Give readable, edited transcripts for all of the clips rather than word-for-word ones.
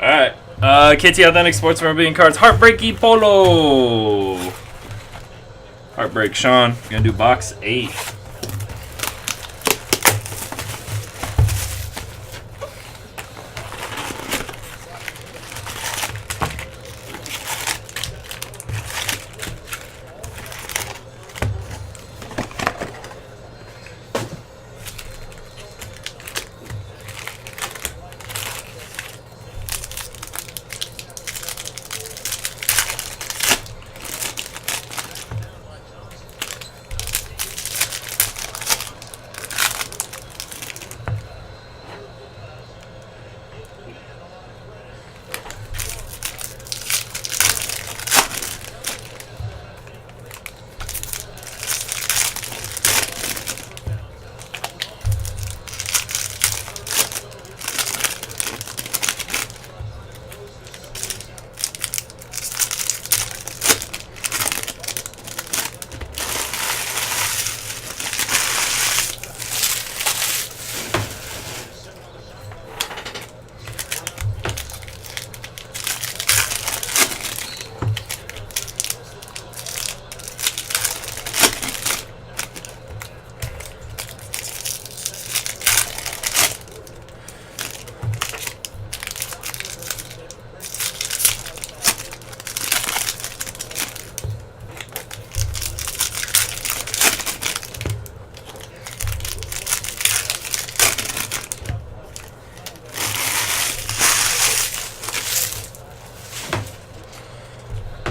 Alright. KTAuthentics Sports Memorabilia Cards. Heartbreaky Polo. Heartbreak Sean. Gonna do box 8.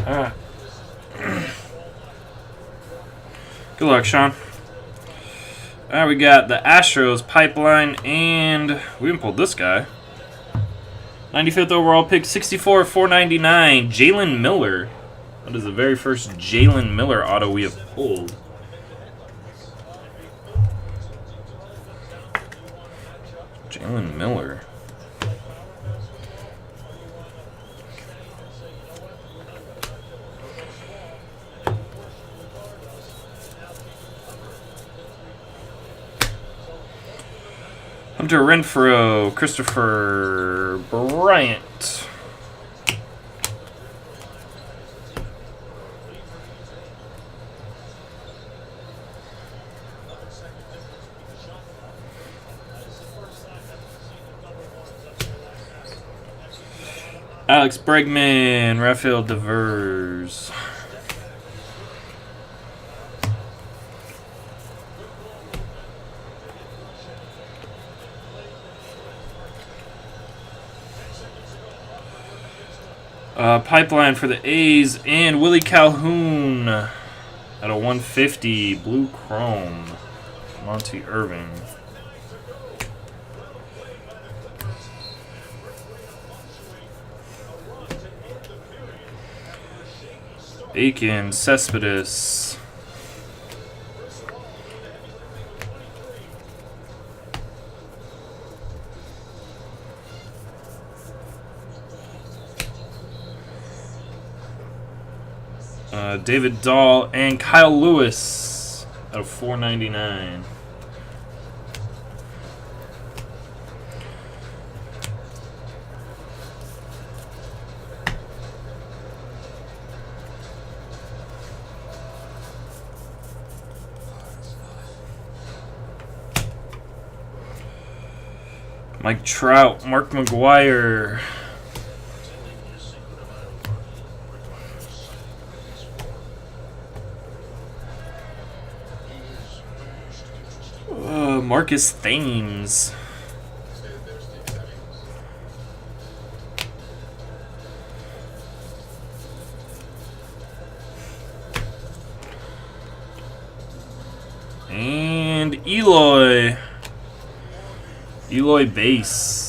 Alright. Good luck, Sean. Alright, we got the Astros pipeline, and we even pulled this guy. 95th overall pick, 64 499, Jalen Miller. That is the very first Jalen Miller auto we have pulled. Jalen Miller. Hunter Renfroe, Christopher Bryant. Alex Bregman, Rafael Devers. Pipeline for the A's, and Willie Calhoun at a 150 blue chrome. Monty Irving. Aiken, Cespedes. David Dahl and Kyle Lewis out of 499. Mike Trout, Mark McGuire. Marcus Thames. And Eloy base.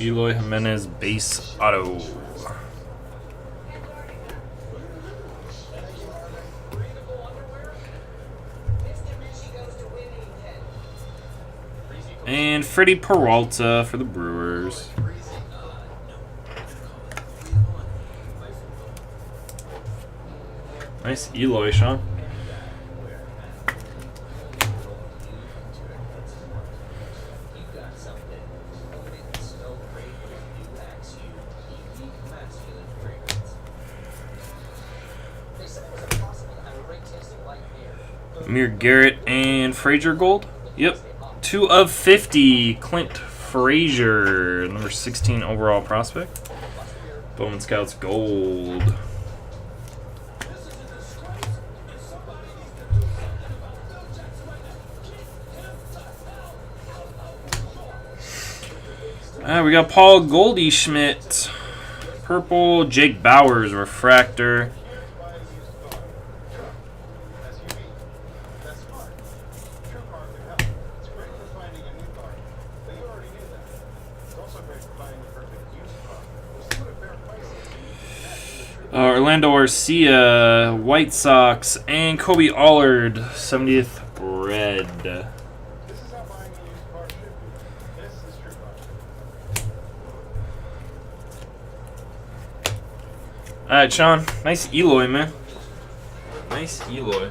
Eloy Jimenez base auto. And Freddie Peralta for the Brewers. Nice Eloy, Sean. Amir Garrett and Frazier gold. Yep. 2 of 50. Clint Frazier, number 16 overall prospect. Bowman Scouts gold. We got Paul Goldschmidt. Purple. Jake Bowers refractor. Orlando Arcia, White Sox, and Kobe Allard, 70th red. Alright, Sean. Nice Eloy, man. Nice Eloy.